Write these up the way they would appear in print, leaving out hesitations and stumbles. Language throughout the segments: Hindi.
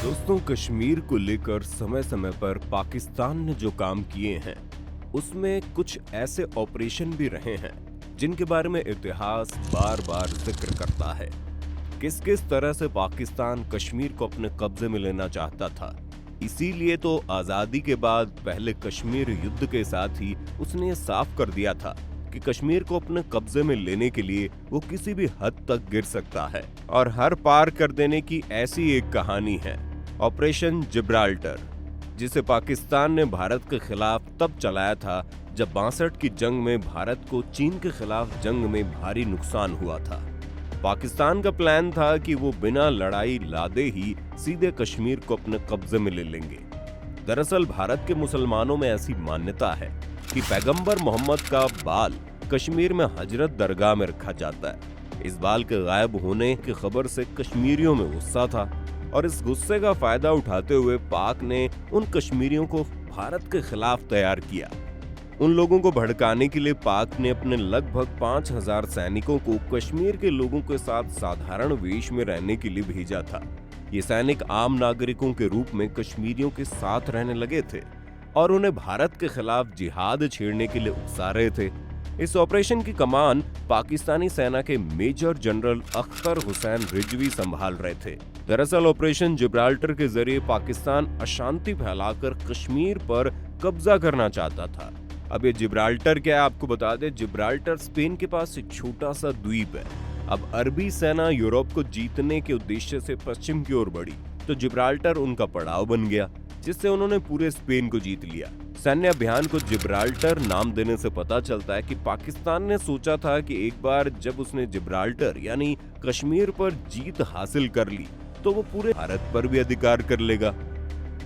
दोस्तों, कश्मीर को लेकर समय समय पर पाकिस्तान ने जो काम किए हैं उसमें कुछ ऐसे ऑपरेशन भी रहे हैं जिनके बारे में इतिहास बार बार जिक्र करता है। किस किस तरह से पाकिस्तान कश्मीर को अपने कब्जे में लेना चाहता था। इसीलिए तो आजादी के बाद पहले कश्मीर युद्ध के साथ ही उसने ये साफ कर दिया था कि कश्मीर को अपने कब्जे में लेने के लिए वो किसी भी हद तक गिर सकता है और हर पार कर देने की ऐसी एक कहानी है, ऑपरेशन जिब्राल्टर, जिसे पाकिस्तान ने भारत के खिलाफ तब चलाया था जब 62 की जंग में भारत को चीन के खिलाफ जंग में भारी नुकसान हुआ था। पाकिस्तान का प्लान था कि वो बिना लड़ाई लादे ही सीधे कश्मीर को अपने कब्जे में ले लेंगे। दरअसल भारत के मुसलमानों में ऐसी मान्यता है कि पैगंबर मोहम्मद का बाल कश्मीर में हजरत दरगाह में रखा जाता है। इस बाल के गायब होने की खबर से कश्मीरियों में गुस्सा था और इस गुस्से का फायदा उठाते हुए पाक ने उन कश्मीरियों को भारत के खिलाफ तैयार किया। उन लोगों को भड़काने के लिए पाक ने अपने लगभग 5000 सैनिकों को कश्मीर के लोगों के साथ साधारण वेश में रहने के लिए भेजा था। ये सैनिक आम नागरिकों के रूप में कश्मीरियों के साथ रहने लगे थे और उन्हें भारत के खिलाफ जिहाद छेड़ने के लिए उकसा रहे थे। इस ऑपरेशन की कमान पाकिस्तानी सेना के मेजर जनरल अख्तर हुसैन रिजवी संभाल रहे थे। दरअसल ऑपरेशन जिब्राल्टर के जरिए पाकिस्तान अशांति फैलाकर कश्मीर पर कब्जा करना चाहता था। अब ये जिब्राल्टर क्या है आपको बता दें, जिब्राल्टर स्पेन के पास एक छोटा सा द्वीप है। अब अरबी सेना यूरोप को जीतने के उद्देश्य से पश्चिम की ओर बढ़ी तो जिब्राल्टर उनका पड़ाव बन गया, जिससे उन्होंने पूरे स्पेन को जीत लिया। सैन्य अभियान को जिब्राल्टर नाम देने से पता चलता है कि पाकिस्तान ने सोचा था कि एक बार जब उसने जिब्राल्टर यानी कश्मीर पर जीत हासिल कर ली तो वो पूरे भारत पर भी अधिकार कर लेगा।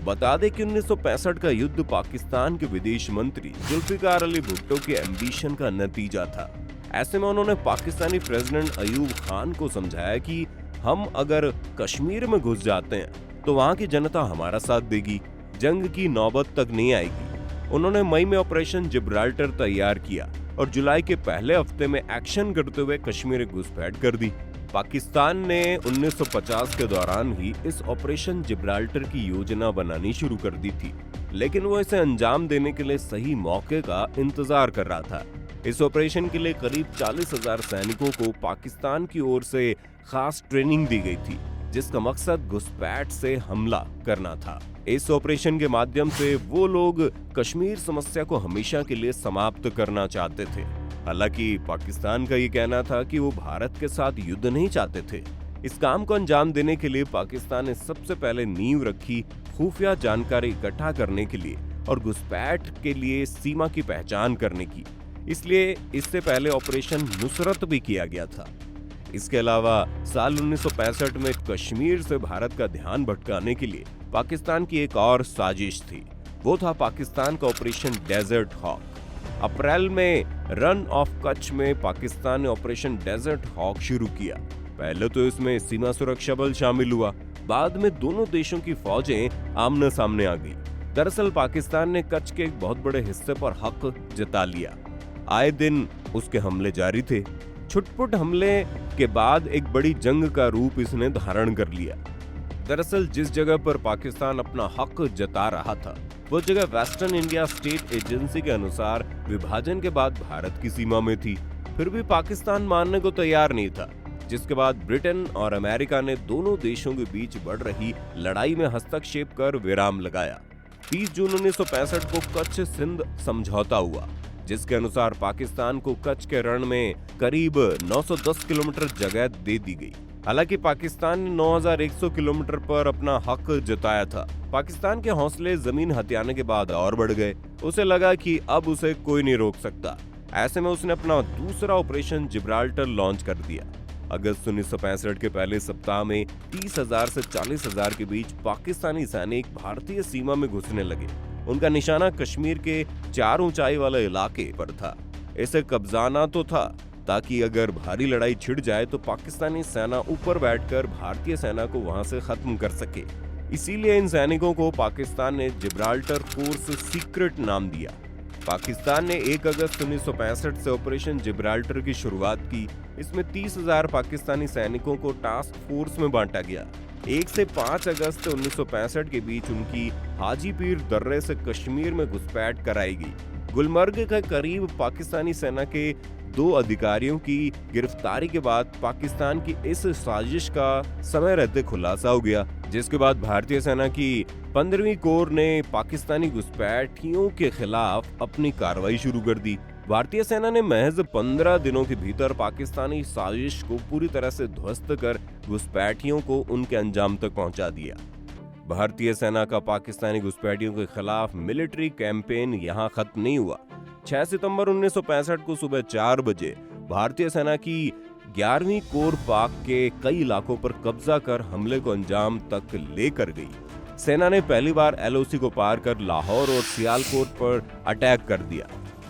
बता दें कि 1965 का युद्ध पाकिस्तान के विदेश मंत्री जुल्फिकार अली भुट्टो के एम्बिशन का नतीजा था। ऐसे में उन्होंने पाकिस्तानी प्रेसिडेंट अयूब खान को समझाया कि हम अगर कश्मीर में घुस जाते हैं तो वहां की जनता हमारा साथ देगी, जंग की नौबत तक नहीं आएगी। उन्होंने मई में ऑपरेशन जिब्राल्टर तैयार किया और जुलाई के पहले हफ्ते में एक्शन करते हुए कश्मीर घुसपैठ कर दी। पाकिस्तान ने 1950 के दौरान ही इस ऑपरेशन जिब्राल्टर की योजना बनानी शुरू कर दी थी, लेकिन वो इसे अंजाम देने के लिए सही मौके का इंतजार कर रहा था। इस ऑपरेशन के लिए करीब 40,000 सैनिकों को पाकिस्तान की ओर से खास ट्रेनिंग दी गई थी, जिसका मकसद घुसपैठ से हमला करना था। इस ऑपरेशन के माध्यम से वो लोग कश्मीर समस्या को हमेशा के लिए समाप्त करना चाहते थे। हालांकि पाकिस्तान का ये कहना था कि वो भारत के साथ युद्ध नहीं चाहते थे। इस काम को अंजाम देने के लिए पाकिस्तान ने सबसे पहले नींव रखी खुफिया जानकारी इकट्ठा करने के लिए और घुसपैठ के लिए सीमा की पहचान करने की। इसलिए इससे पहले ऑपरेशन नुसरत भी किया गया था। इसके अलावा साल 1965 में कश्मीर से भारत का ध्यान भटकाने के लिए पाकिस्तान की एक और साजिश थी। वो था पाकिस्तान का ऑपरेशन डेजर्ट हॉक। अप्रैल में रन ऑफ कच्छ में पाकिस्तान ने ऑपरेशन डेजर्ट हॉक शुरू किया। पहले तो इसमें सीमा सुरक्षा बल शामिल हुआ, बाद में दोनों देशों की फौजें आमने सामने आ गई। दरअसल पाकिस्तान ने कच्छ के एक बहुत बड़े हिस्से पर हक जता लिया। आए दिन उसके हमले जारी थे। छुटपुट हमले के बाद एक बड़ी जंग का रूप इसने धारण कर लिया। दरअसल जिस जगह पर पाकिस्तान अपना हक जता रहा था वो जगह वेस्टर्न इंडिया स्टेट एजेंसी के अनुसार विभाजन के बाद भारत की सीमा में थी। फिर भी पाकिस्तान मानने को तैयार नहीं था, जिसके बाद ब्रिटेन और अमेरिका ने दोनों देशों के बीच बढ़ रही लड़ाई में हस्तक्षेप कर विराम लगाया। 30 जून 1965 को कच्छ सिंध समझौता हुआ, जिसके अनुसार पाकिस्तान को कच्छ के रण में करीब 910 किलोमीटर जगह दे दी गई। हालांकि पाकिस्तान ने 9100 किलोमीटर पर अपना हक जताया था। पाकिस्तान के हौसले जमीन हथियाने के बाद और बढ़ गए। उसे लगा कि अब उसे कोई नहीं रोक सकता। ऐसे में उसने अपना दूसरा ऑपरेशन जिब्राल्टर लॉन्च कर दिया। अगस्त 1965 के पहले सप्ताह में 30,000 से 40,000 के बीच पाकिस्तानी सैनिक भारतीय सीमा में घुसने लगे। उनका निशाना कश्मीर के 4 ऊंचाई वाले इलाके पर था। इसे कब्जाना तो था ताकि अगर भारी लड़ाई छिड़ जाए तो पाकिस्तानी सेना ऊपर बैठकर भारतीय सेना को वहां से खत्म कर सके। इसीलिए इन सैनिकों को पाकिस्तान ने जिब्राल्टर फोर्स सीक्रेट नाम दिया। पाकिस्तान ने 1 अगस्त 1965 से ऑपरेशन जिब्राल्टर की शुरुआत की। इसमें 30,000 पाकिस्तानी सैनिकों को टास्क फोर्स में बांटा गया। 1 से 5 अगस्त 1965 के बीच उनकी हाजीपीर दर्रे से कश्मीर में घुसपैठ कराई गई। गुलमर्ग के करीब पाकिस्तानी सेना के 2 अधिकारियों की गिरफ्तारी के बाद पाकिस्तान की इस साजिश का समय रहते खुलासा हो गया, जिसके बाद भारतीय सेना की 15वीं कोर ने पाकिस्तानी घुसपैठियों के खिलाफ अपनी कार्रवाई शुरू कर दी। भारतीय सेना ने महज 15 दिनों के भीतर पाकिस्तानी साजिश को पूरी तरह से ध्वस्त कर घुसपैठियों को उनके अंजाम तक पहुंचा दिया। भारतीय सेना का पाकिस्तानी घुसपैठियों के खिलाफ मिलिट्री कैंपेन यहां खत्म नहीं हुआ। 6 सितंबर 1965 को सुबह 4 बजे भारतीय सेना की 11वीं कोर पाक के कई इलाकों पर कब्जा कर हमले को अंजाम तक लेकर गई। सेना ने पहली बार LOC को पार कर लाहौर और सियालकोट पर अटैक कर दिया।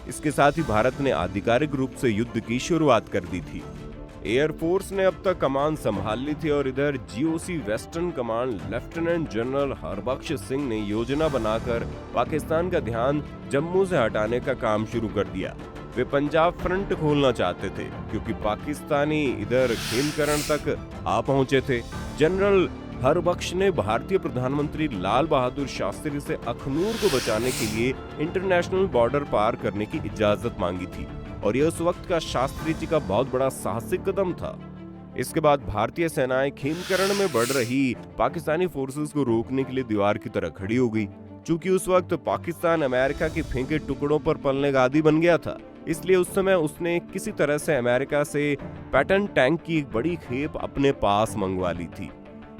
इसके साथ ही भारत ने आधिकारिक रूप से युद्ध की शुरुआत कर दी थी। एयरफोर्स ने अब तक कमान संभाल ली थी और इधर GOC western command lieutenant general Harbakhsh Singh ने योजना बनाकर पाकिस्तान का ध्यान जम्मू से हटाने का काम शुरू कर दिया। वे पंजाब फ्रंट खोलना चाहते थे क्योंकि पाकिस्तानी इधर खेमकरण तक आ पहुंचे थे। जनरल हरबख्श ने भारतीय प्रधानमंत्री लाल बहादुर शास्त्री से अखनूर को बचाने के लिए इंटरनेशनल बॉर्डर पार करने की इजाजत मांगी थी और यह उस वक्त का शास्त्री जी का बहुत बड़ा साहसिक कदम था। इसके बाद भारतीय सेनाएं खेमकरण में बढ़ रही पाकिस्तानी फोर्सेस को रोकने के लिए दीवार की तरह खड़ी हो गई। चूंकि उस वक्त पाकिस्तान अमेरिका के फेंके टुकड़ों पर पलने का आदी बन गया था, इसलिए उस समय उसने किसी तरह से अमेरिका से पैटर्न टैंक की एक बड़ी खेप अपने पास मंगवा ली थी।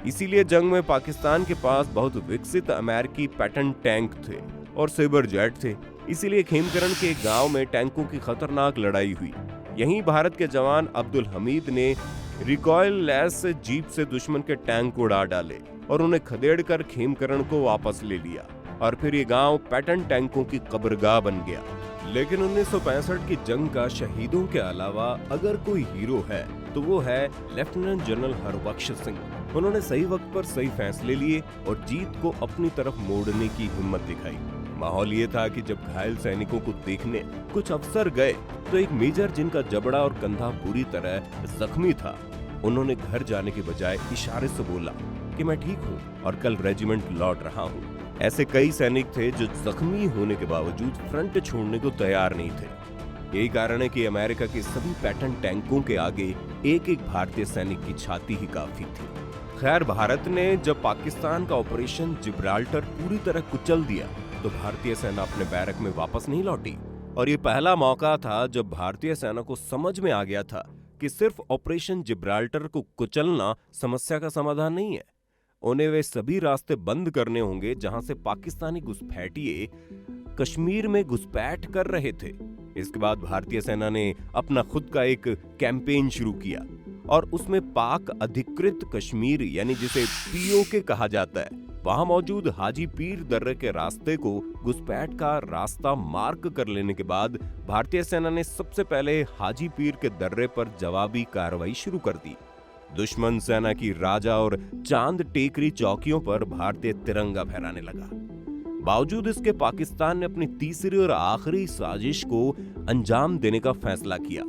इसीलिए जंग में पाकिस्तान के पास बहुत विकसित अमेरिकी पैटर्न टैंक थे और सेबर जेट थे। इसीलिए खेमकरण के गांव में टैंकों की खतरनाक लड़ाई हुई। यहीं भारत के जवान अब्दुल हमीद ने रिकॉयल लेस जीप से दुश्मन के टैंक को उड़ा डाले और उन्हें खदेड़ कर खेमकरण को वापस ले लिया और फिर ये गांव पैटर्न टैंकों की कब्रगाह बन गया। लेकिन 1965 की जंग का शहीदों के अलावा अगर कोई हीरो है तो वो है लेफ्टिनेंट जनरल हरबख्श सिंह। उन्होंने सही वक्त पर सही फैसले लिए और जीत को अपनी तरफ मोड़ने की हिम्मत दिखाई। माहौल ये था कि जब घायल सैनिकों को देखने कुछ अफसर गए तो एक मेजर जिनका जबड़ा और कंधा पूरी तरह जख्मी था, उन्होंने घर जाने के बजाय इशारे से बोला कि मैं ठीक हूँ और कल रेजिमेंट लौट रहा हूँ। ऐसे कई सैनिक थे जो जख्मी होने के बावजूद फ्रंट छोड़ने को तैयार नहीं थे। यही कारण है कि अमेरिका के सभी पैटर्न टैंकों के आगे एक एक भारतीय सैनिक की छाती ही काफी थी। खैर, भारत ने जब पाकिस्तान का ऑपरेशन जिब्राल्टर पूरी तरह कुचल दिया तो भारतीय सेना अपने बैरक में वापस नहीं लौटी और ये पहला मौका था जब भारतीय सेना को समझ में आ गया था कि सिर्फ ऑपरेशन जिब्राल्टर को कुचलना समस्या का समाधान नहीं है। उन्हें वे सभी रास्ते बंद करने होंगे जहां से पाकिस्तानी घुसपैठिए कश्मीर में घुसपैठ कर रहे थे। इसके बाद भारतीय सेना ने अपना खुद का एक कैंपेन शुरू किया और उसमें पाक अधिकृत कश्मीर यानी जिसे POK कहा जाता है, वहां मौजूद हाजीपीर दर्रे के रास्ते को घुसपैठ का रास्ता मार्क कर लेने के बाद भारतीय सेना ने सबसे पहले हाजीपीर के दर्रे पर जवाबी कार्रवाई शुरू कर दी। दुश्मन सेना की राजा और चांद टेकरी चौकियों पर भारतीय तिरंगा फहराने लगा। बावजूद इसके पाकिस्तान ने अपनी तीसरी और आखिरी साजिश को अंजाम देने का फैसला किया।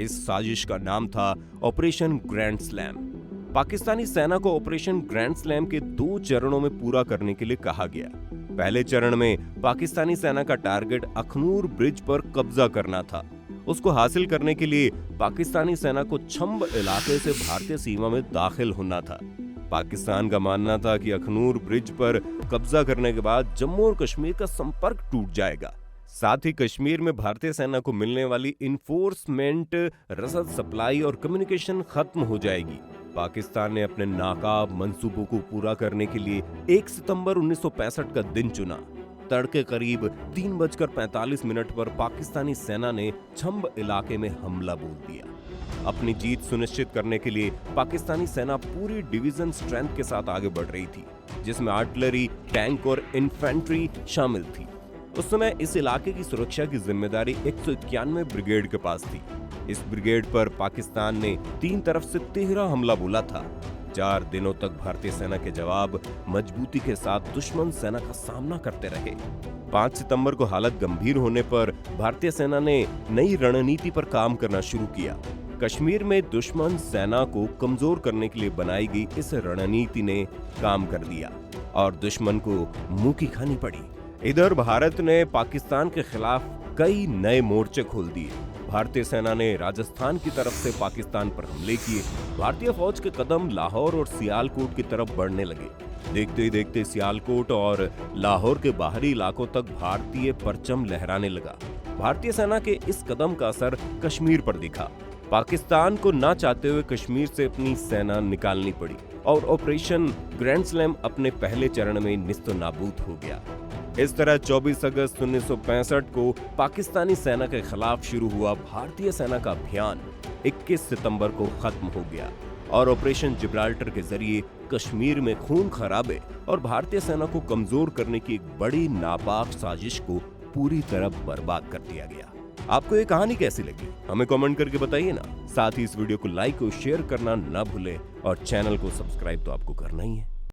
इस साजिश का नाम था ऑपरेशन ग्रैंड स्लैम। पाकिस्तानी सेना को ऑपरेशन ग्रैंड स्लैम के 2 चरणों में पूरा करने के लिए कहा गया। पहले चरण में पाकिस्तानी सेना का टारगेट अखनूर ब्रिज पर कब्जा करना था। उसको हासिल करने के लिए पाकिस्तानी सेना को छंब इलाके से भारतीय सीमा में दाखिल होना था। पाकिस्तान का मानना था कि अखनूर ब्रिज पर कब्जा करने के बाद जम्मू और कश्मीर का संपर्क टूट जाएगा। साथ ही कश्मीर में भारतीय सेना को मिलने वाली इन्फोर्समेंट, रसद सप्लाई और कम्युनिकेशन खत्म हो जाएगी। पाकिस्तान ने अपने नाकाब मंसूबों को पूरा करने के लिए 1 सितंबर 1965 का दिन चुना। तड़के करीब 3:45 पर पाकिस्तानी सेना ने छंब इलाके में हमला बोल दिया। अपनी जीत सुनिश्चित करने के लिए पाकिस्तानी सेना पूरी डिवीजन स्ट्रेंथ के साथ आगे बढ़ रही थी, जिसमें आर्टिलरी, टैंक और इन्फेंट्री शामिल थी। उस समय इस इलाके की सुरक्षा की जिम्मेदारी 191 ब्रिगेड के पास थी। इस ब्रिगेड पर पाकिस्तान ने 3 तरफ से 13 हमला बोला था। 4 दिनों तक भारतीय सेना के जवाब मजबूती के साथ दुश्मन सेना का सामना करते रहे। 5 सितंबर को हालत गंभीर होने पर भारतीय सेना ने नई रणनीति पर काम करना शुरू किया। कश्मीर में दुश्मन सेना को कमजोर करने के लिए बनाई गई इस रणनीति ने काम कर दिया और दुश्मन को मुंह की खानी पड़ी। इधर भारत ने पाकिस्तान के खिलाफ कई नए मोर्चे खोल दिए। भारतीय सेना ने राजस्थान की तरफ से पाकिस्तान पर हमले किए। भारतीय फौज के कदम लाहौर और सियालकोट की तरफ बढ़ने लगे। देखते ही देखते सियालकोट और लाहौर के बाहरी इलाकों तक भारतीय परचम लहराने लगा। भारतीय सेना के इस कदम का असर कश्मीर पर दिखा। पाकिस्तान को ना चाहते हुए कश्मीर से अपनी सेना निकालनी पड़ी और ऑपरेशन ग्रैंड स्लैम अपने पहले चरण में निस्तो नाबूद हो गया। इस तरह 24 अगस्त 1965 को पाकिस्तानी सेना के खिलाफ शुरू हुआ भारतीय सेना का अभियान 21 सितंबर को खत्म हो गया और ऑपरेशन जिब्राल्टर के जरिए कश्मीर में खून खराबे और भारतीय सेना को कमजोर करने की एक बड़ी नापाक साजिश को पूरी तरह बर्बाद कर दिया गया। आपको ये कहानी कैसी लगी हमें कमेंट करके बताइए ना। साथ ही इस वीडियो को लाइक और शेयर करना ना भूलें और चैनल को सब्सक्राइब तो आपको करना ही है।